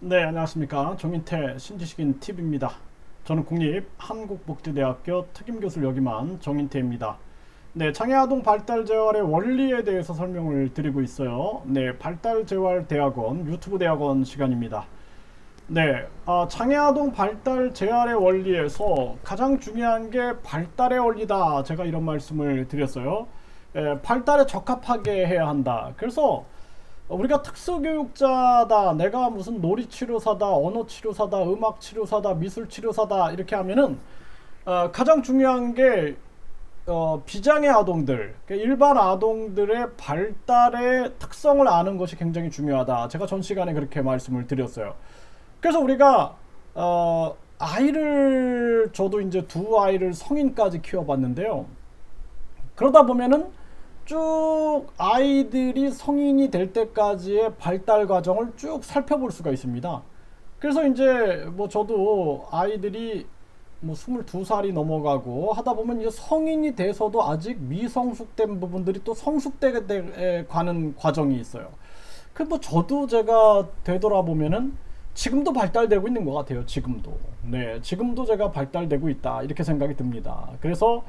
네, 안녕하십니까. 정인태 신지식인 TV입니다. 저는 국립 한국복지대학교 특임교수를 역임한 정인태입니다. 네, 장애아동 발달재활의 원리에 대해서 설명을 드리고 있어요. 네, 발달재활대학원 유튜브 대학원 시간입니다. 네, 장애아동 발달재활의 원리에서 가장 중요한 게 발달의 원리다. 제가 이런 말씀을 드렸어요. 발달에 적합하게 해야 한다. 그래서 우리가 특수교육자다, 내가 무슨 놀이치료사다, 언어치료사다, 음악치료사다, 미술치료사다 이렇게 하면은 가장 중요한 게 비장애 아동들, 그러니까 일반 아동들의 발달의 특성을 아는 것이 굉장히 중요하다. 제가 전 시간에 그렇게 말씀을 드렸어요. 그래서 우리가 아이를 저도 이제 두 아이를 성인까지 키워봤는데요. 그러다 보면은 쭉 아이들이 성인이 될 때까지의 발달 과정을 쭉 살펴볼 수가 있습니다. 그래서 이제 뭐 저도 아이들이 뭐 22살이 넘어가고 하다 보면 이제 성인이 돼서도 아직 미성숙된 부분들이 또 성숙되게 가는 과정이 있어요. 그 뭐 저도 제가 되돌아보면은 지금도 발달되고 있는 것 같아요. 지금도. 네, 지금도 제가 발달되고 있다. 이렇게 생각이 듭니다. 그래서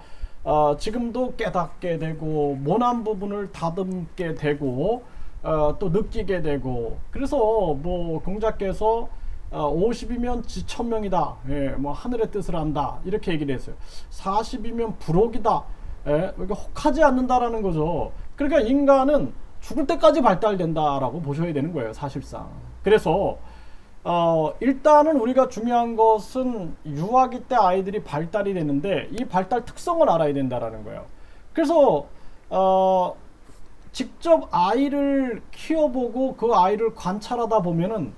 지금도 깨닫게 되고 모난 부분을 다듬게 되고 또 느끼게 되고 그래서 뭐 공자께서 50이면 지천명이다. 예, 뭐 하늘의 뜻을 안다. 이렇게 얘기를 했어요. 40이면 불혹이다. 예, 이게 혹하지 않는다라는 거죠. 그러니까 인간은 죽을 때까지 발달된다라고 보셔야 되는 거예요, 사실상. 그래서 일단은 우리가 중요한 것은 유아기 때 아이들이 발달이 되는데 이 발달 특성을 알아야 된다라는 거예요. 그래서 직접 아이를 키워보고 그 아이를 관찰하다 보면은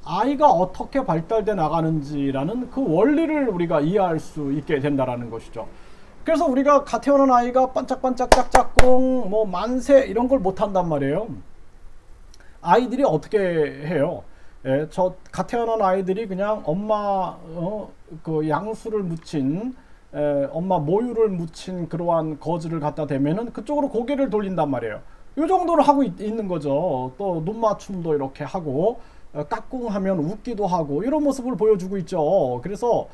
아이가 어떻게 발달돼 나가는지라는 그 원리를 우리가 이해할 수 있게 된다라는 것이죠. 그래서 우리가 갓 태어난 아이가 반짝반짝 짝짝꿍 뭐 만세 이런 걸 못한단 말이에요. 아이들이 어떻게 해요? 예, 저 갓 태어난 아이들이 그냥 엄마 그 양수를 묻힌 엄마 모유를 묻힌 그러한 거즈를 갖다 대면은 그쪽으로 고개를 돌린단 말이에요. 이 정도로 하고 있는 거죠. 또 눈 맞춤도 이렇게 하고 까꿍하면 웃기도 하고 이런 모습을 보여주고 있죠. 그래서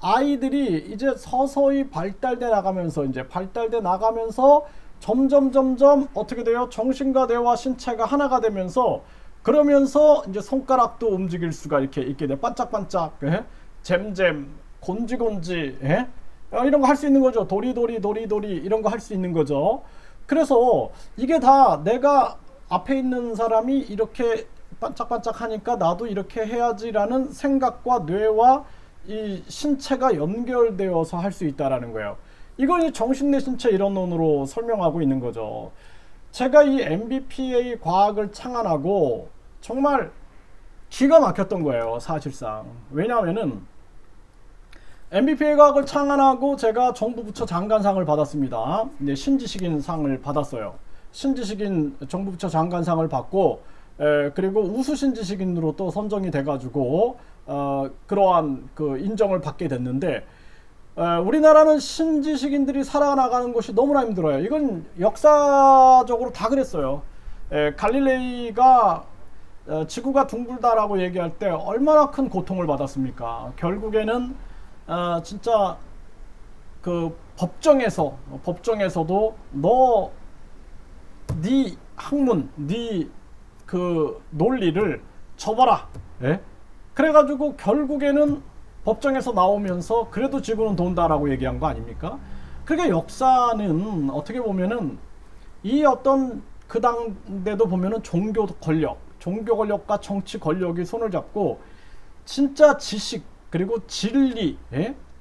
아이들이 이제 서서히 발달돼 나가면서 이제 발달돼 나가면서 점점 어떻게 돼요? 정신과 뇌와 신체가 하나가 되면서 그러면서 이제 손가락도 움직일 수가 이렇게 있게 돼. 반짝반짝, 예? 잼잼, 곤지곤지, 예? 이런 거 할 수 있는 거죠. 도리도리, 도리도리 이런 거 할 수 있는 거죠. 그래서 이게 다 내가 앞에 있는 사람이 이렇게 반짝반짝 하니까 나도 이렇게 해야지라는 생각과 뇌와 이 신체가 연결되어서 할 수 있다라는 거예요. 이건 정신 내 신체 이론으로 설명하고 있는 거죠. 제가 이 MBPA 과학을 창안하고 정말 기가 막혔던 거예요, 사실상. 왜냐하면은 MBPA 과학을 창안하고 제가 정부 부처 장관상을 받았습니다. 네, 신지식인 상을 받았어요. 신지식인 정부 부처 장관상을 받고 그리고 우수 신지식인으로 또 선정이 돼가지고 그러한 그 인정을 받게 됐는데 우리나라는 신지식인들이 살아나가는 것이 너무나 힘들어요. 이건 역사적으로 다 그랬어요. 갈릴레이가 지구가 둥글다라고 얘기할 때 얼마나 큰 고통을 받았습니까? 결국에는 진짜 그 법정에서도 너 네 학문, 네 그 논리를 접어라. 예? 그래가지고 결국에는 법정에서 나오면서 그래도 지구는 돈다라고 얘기한 거 아닙니까? 그러니까 역사는 어떻게 보면은 이 어떤 그 당대도 보면은 종교 권력과 정치 권력이 손을 잡고 진짜 지식 그리고 진리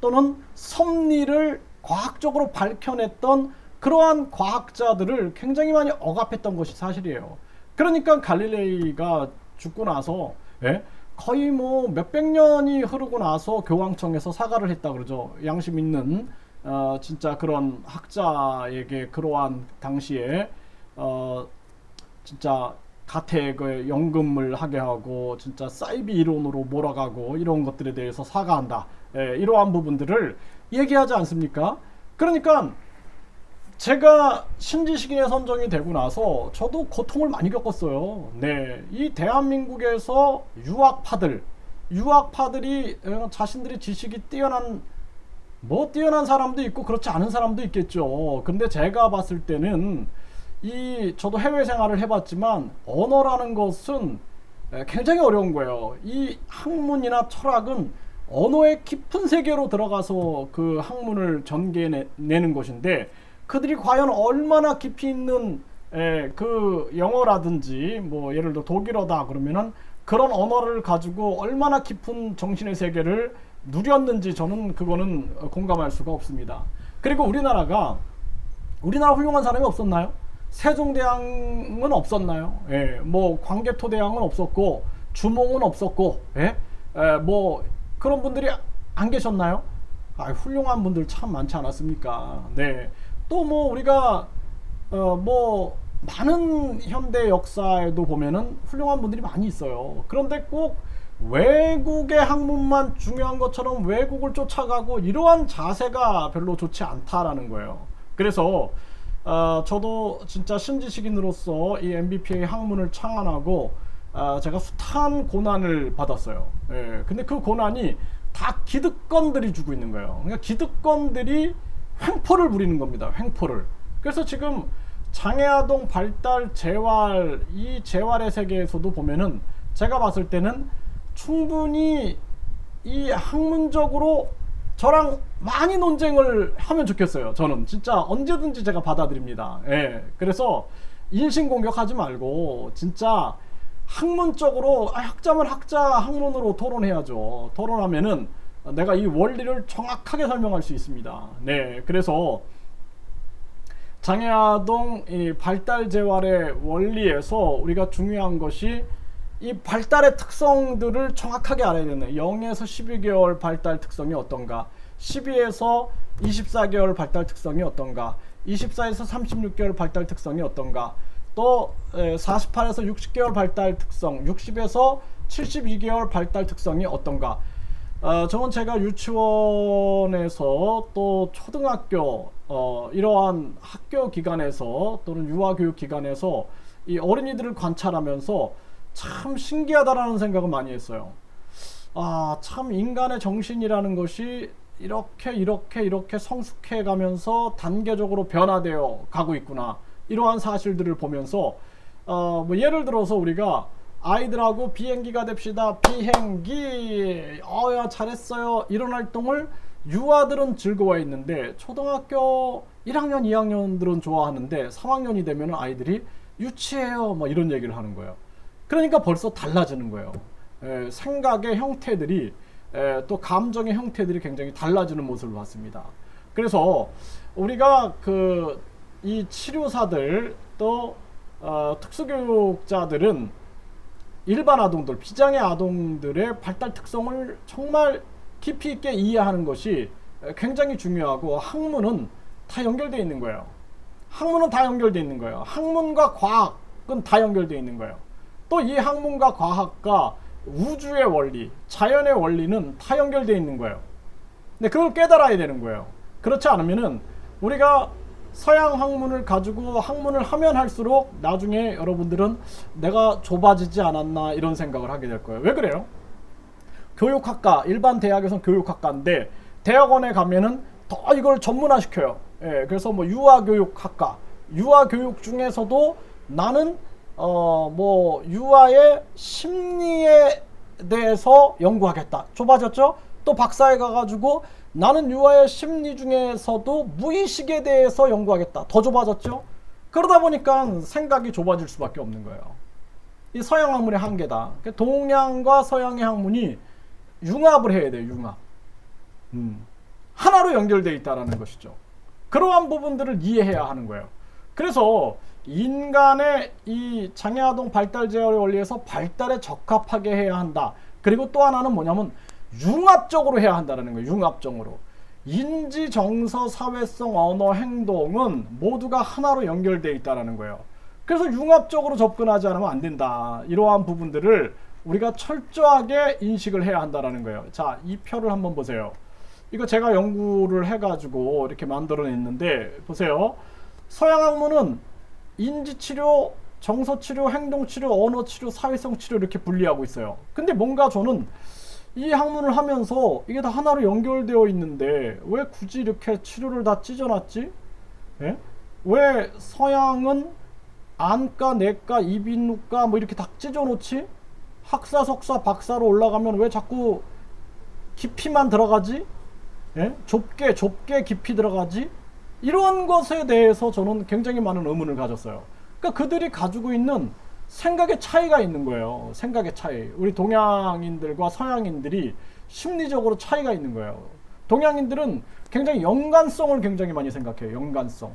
또는 섭리를 과학적으로 밝혀냈던 그러한 과학자들을 굉장히 많이 억압했던 것이 사실이에요. 그러니까 갈릴레이가 죽고 나서 거의 뭐 몇백 년이 흐르고 나서 교황청에서 사과를 했다 그러죠. 양심 있는 진짜 그런 학자에게 그러한 당시에 진짜 가택을 연금을 하게 하고 진짜 사이비 이론으로 몰아가고 이런 것들에 대해서 사과한다. 이러한 부분들을 얘기하지 않습니까? 그러니까 제가 신지식인에 선정이 되고 나서 저도 고통을 많이 겪었어요. 네, 이 대한민국에서 유학파들이 자신들이 지식이 뛰어난 사람도 있고 그렇지 않은 사람도 있겠죠. 근데 제가 봤을 때는 저도 해외 생활을 해봤지만 언어라는 것은 굉장히 어려운 거예요. 이 학문이나 철학은 언어의 깊은 세계로 들어가서 그 학문을 전개내는 것인데, 그들이 과연 얼마나 깊이 있는 그 영어라든지 뭐 예를 들어 독일어다 그러면은 그런 언어를 가지고 얼마나 깊은 정신의 세계를 누렸는지 저는 그거는 공감할 수가 없습니다. 그리고 우리나라 훌륭한 사람이 없었나요? 세종대왕은 없었나요? 예, 뭐 광개토대왕은 없었고 주몽은 없었고, 예? 뭐 그런 분들이 안 계셨나요? 훌륭한 분들 참 많지 않았습니까? 네. 또 뭐 우리가 뭐 많은 현대 역사에도 보면은 훌륭한 분들이 많이 있어요. 그런데 꼭 외국의 학문만 중요한 것처럼 외국을 쫓아가고 이러한 자세가 별로 좋지 않다라는 거예요. 그래서 저도 진짜 신지식인으로서 이 MBPA 학문을 창안하고 제가 숱한 고난을 받았어요. 예, 근데 그 고난이 다 기득권들이 주고 있는 거예요. 그러니까 기득권들이 횡포를 부리는 겁니다. 횡포를. 그래서 지금 장애아동 발달 재활, 이 재활의 세계에서도 보면은 제가 봤을 때는 충분히 이 학문적으로 저랑 많이 논쟁을 하면 좋겠어요. 저는 진짜 언제든지 제가 받아들입니다. 예. 그래서 인신공격하지 말고 진짜 학문적으로 학자면 학자 학문으로 토론해야죠. 토론하면은 내가 이 원리를 정확하게 설명할 수 있습니다. 네, 그래서 장애아동 이 발달 재활의 원리에서 우리가 중요한 것이 이 발달의 특성들을 정확하게 알아야 되는, 0에서 12개월 발달 특성이 어떤가, 12에서 24개월 발달 특성이 어떤가, 24에서 36개월 발달 특성이 어떤가, 또 48에서 60개월 발달 특성, 60에서 72개월 발달 특성이 어떤가. 저건 제가 유치원에서 또 초등학교 이러한 학교 기관에서 또는 유아교육 기관에서 이 어린이들을 관찰하면서 참 신기하다라는 생각을 많이 했어요. 참 인간의 정신이라는 것이 이렇게 성숙해 가면서 단계적으로 변화되어 가고 있구나, 이러한 사실들을 보면서 뭐 예를 들어서 우리가 아이들하고 비행기가 됩시다, 비행기, 야 잘했어요, 이런 활동을 유아들은 즐거워해 있는데 초등학교 1학년 2학년들은 좋아하는데 3학년이 되면 아이들이 유치해요 뭐 이런 얘기를 하는 거예요. 그러니까 벌써 달라지는 거예요. 생각의 형태들이, 또 감정의 형태들이 굉장히 달라지는 모습을 봤습니다. 그래서 우리가 이 치료사들 또 특수교육자들은 일반 아동들, 비장애 아동들의 발달 특성을 정말 깊이 있게 이해하는 것이 굉장히 중요하고, 학문은 다 연결되어 있는 거예요. 학문은 다 연결되어 있는 거예요. 학문과 과학은 다 연결되어 있는 거예요. 또 이 학문과 과학과 우주의 원리, 자연의 원리는 다 연결되어 있는 거예요. 근데 그걸 깨달아야 되는 거예요. 그렇지 않으면은 우리가 서양 학문을 가지고 학문을 하면 할수록 나중에 여러분들은 내가 좁아지지 않았나 이런 생각을 하게 될 거예요. 왜 그래요? 교육학과, 일반 대학에서는 교육학과인데 대학원에 가면은 더 이걸 전문화시켜요. 그래서 뭐 유아교육학과, 유아교육 중에서도 나는 뭐 유아의 심리에 대해서 연구하겠다, 좁아졌죠? 또 박사에 가가지고 나는 유아의 심리 중에서도 무의식에 대해서 연구하겠다, 더 좁아졌죠? 그러다 보니까 생각이 좁아질 수밖에 없는 거예요. 이 서양 학문의 한계다. 동양과 서양의 학문이 융합을 해야 돼요. 융합. 하나로 연결되어 있다는 것이죠. 그러한 부분들을 이해해야 하는 거예요. 그래서 인간의 이 장애아동 발달 재활의 원리에서 발달에 적합하게 해야 한다. 그리고 또 하나는 뭐냐면 융합적으로 해야 한다는 거예요. 융합적으로. 인지, 정서, 사회성, 언어, 행동은 모두가 하나로 연결되어 있다는 거예요. 그래서 융합적으로 접근하지 않으면 안 된다. 이러한 부분들을 우리가 철저하게 인식을 해야 한다는 거예요. 자, 이 표를 한번 보세요. 이거 제가 연구를 해가지고 이렇게 만들어냈는데 보세요. 서양 학문은 인지치료, 정서치료, 행동치료, 언어치료, 사회성치료 이렇게 분리하고 있어요. 근데 뭔가 저는 이 학문을 하면서 이게 다 하나로 연결되어 있는데 왜 굳이 이렇게 치료를 다 찢어놨지? 예? 왜 서양은 안과, 내과, 이비인후과 뭐 이렇게 다 찢어놓지? 학사, 석사, 박사로 올라가면 왜 자꾸 깊이만 들어가지? 예? 좁게 깊이 들어가지? 이런 것에 대해서 저는 굉장히 많은 의문을 가졌어요. 그러니까 그들이 가지고 있는 생각의 차이가 있는 거예요. 생각의 차이. 우리 동양인들과 서양인들이 심리적으로 차이가 있는 거예요. 동양인들은 굉장히 연관성을 굉장히 많이 생각해요. 연관성.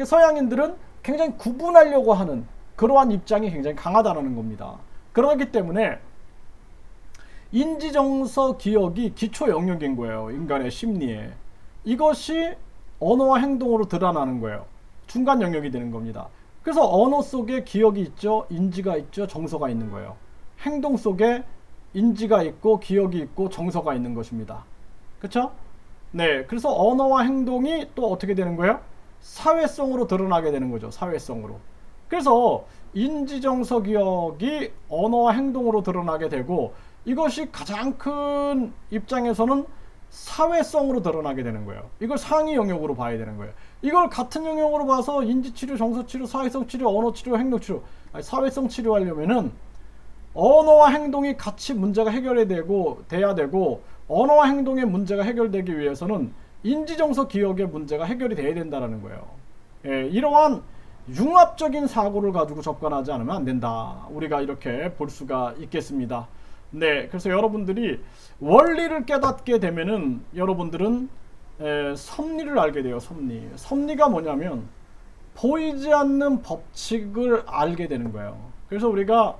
서양인들은 굉장히 구분하려고 하는 그러한 입장이 굉장히 강하다는 겁니다. 그렇기 때문에 인지정서 기억이 기초 영역인 거예요. 인간의 심리에. 이것이 언어와 행동으로 드러나는 거예요. 중간 영역이 되는 겁니다. 그래서 언어 속에 기억이 있죠. 인지가 있죠. 정서가 있는 거예요. 행동 속에 인지가 있고 기억이 있고 정서가 있는 것입니다. 그렇죠? 네. 그래서 언어와 행동이 또 어떻게 되는 거예요? 사회성으로 드러나게 되는 거죠. 사회성으로. 그래서 인지정서 기억이 언어와 행동으로 드러나게 되고 이것이 가장 큰 입장에서는 사회성으로 드러나게 되는 거예요. 이걸 상위 영역으로 봐야 되는 거예요. 이걸 같은 영역으로 봐서 인지치료, 정서치료, 사회성치료, 언어치료, 행동치료, 사회성 치료하려면은 언어와 행동이 같이 문제가 돼야 되고 언어와 행동의 문제가 해결되기 위해서는 인지정서 기억의 문제가 해결이 돼야 된다는 거예요. 예, 이러한 융합적인 사고를 가지고 접근하지 않으면 안 된다. 우리가 이렇게 볼 수가 있겠습니다. 네, 그래서 여러분들이 원리를 깨닫게 되면은 여러분들은 섭리를 알게 돼요. 섭리가 뭐냐면 보이지 않는 법칙을 알게 되는 거예요. 그래서 우리가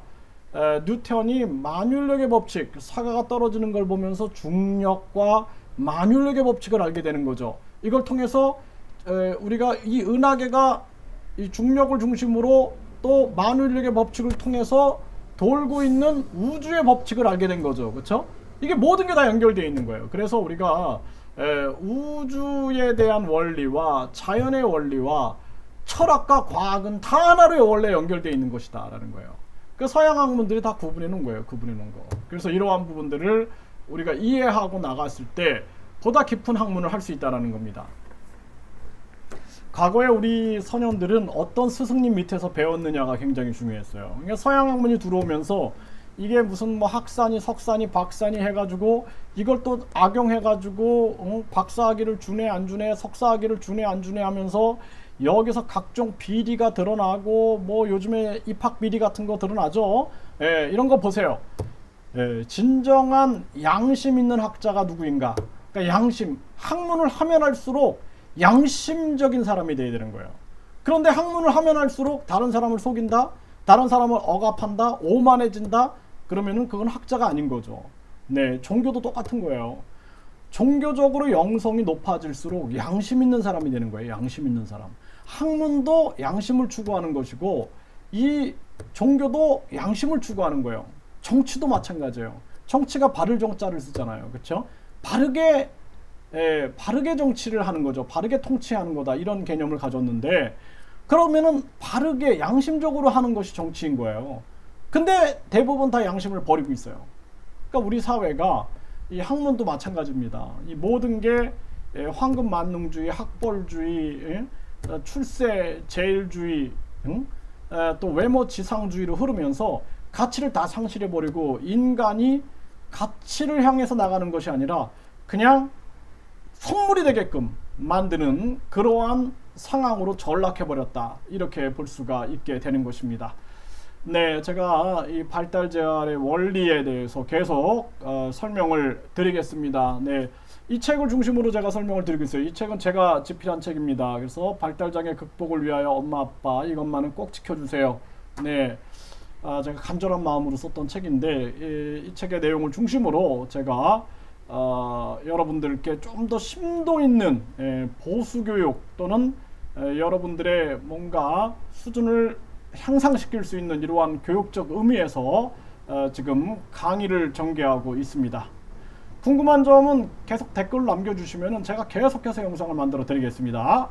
뉴턴이 만율력의 법칙, 사과가 떨어지는 걸 보면서 중력과 만율력의 법칙을 알게 되는 거죠. 이걸 통해서 우리가 이 은하계가 이 중력을 중심으로 또 만율력의 법칙을 통해서 돌고 있는 우주의 법칙을 알게 된 거죠. 그렇죠? 이게 모든 게 다 연결되어 있는 거예요. 그래서 우리가 우주에 대한 원리와 자연의 원리와 철학과 과학은 다 하나로 원래 연결되어 있는 것이다 라는 거예요. 그 서양 학문들이 다 구분해 놓은 거예요. 구분해 놓은 거. 그래서 이러한 부분들을 우리가 이해하고 나갔을 때 보다 깊은 학문을 할 수 있다는 겁니다. 과거에 우리 선현들은 어떤 스승님 밑에서 배웠느냐가 굉장히 중요했어요. 그러니까 서양 학문이 들어오면서 이게 무슨 뭐 학사니 석사니 박사니 해가지고 이걸 또 악용해가지고 박사학위를 주네 안 주네 석사학위를 주네 안 주네 하면서 여기서 각종 비리가 드러나고 뭐 요즘에 입학 비리 같은 거 드러나죠. 예, 이런 거 보세요. 예, 진정한 양심 있는 학자가 누구인가? 그러니까 양심, 학문을 하면 할수록 양심적인 사람이 돼야 되는 거예요. 그런데 학문을 하면 할수록 다른 사람을 속인다, 다른 사람을 억압한다, 오만해진다, 그러면은 그건 학자가 아닌 거죠. 네, 종교도 똑같은 거예요. 종교적으로 영성이 높아질수록 양심 있는 사람이 되는 거예요. 양심 있는 사람. 학문도 양심을 추구하는 것이고 이 종교도 양심을 추구하는 거예요. 정치도 마찬가지예요. 정치가 바를 정자를 쓰잖아요. 그렇죠? 바르게 정치를 하는 거죠. 바르게 통치하는 거다. 이런 개념을 가졌는데 그러면은 바르게 양심적으로 하는 것이 정치인 거예요. 근데 대부분 다 양심을 버리고 있어요. 그러니까 우리 사회가 이 학문도 마찬가지입니다. 이 모든 게 황금 만능주의, 학벌주의, 출세 제일주의, 또 외모 지상주의로 흐르면서 가치를 다 상실해 버리고 인간이 가치를 향해서 나가는 것이 아니라 그냥 선물이 되게끔 만드는 그러한 상황으로 전락해버렸다. 이렇게 볼 수가 있게 되는 것입니다. 네, 제가 이 발달 재활의 원리에 대해서 계속 설명을 드리겠습니다. 네, 이 책을 중심으로 제가 설명을 드리고 있어요. 이 책은 제가 집필한 책입니다. 그래서 발달장애 극복을 위하여 엄마 아빠 이것만은 꼭 지켜주세요. 네, 제가 간절한 마음으로 썼던 책인데 이 책의 내용을 중심으로 제가 여러분들께 좀 더 심도 있는 보수교육 또는 여러분들의 뭔가 수준을 향상시킬 수 있는 이러한 교육적 의미에서 지금 강의를 전개하고 있습니다. 궁금한 점은 계속 댓글 남겨주시면 제가 계속해서 영상을 만들어 드리겠습니다.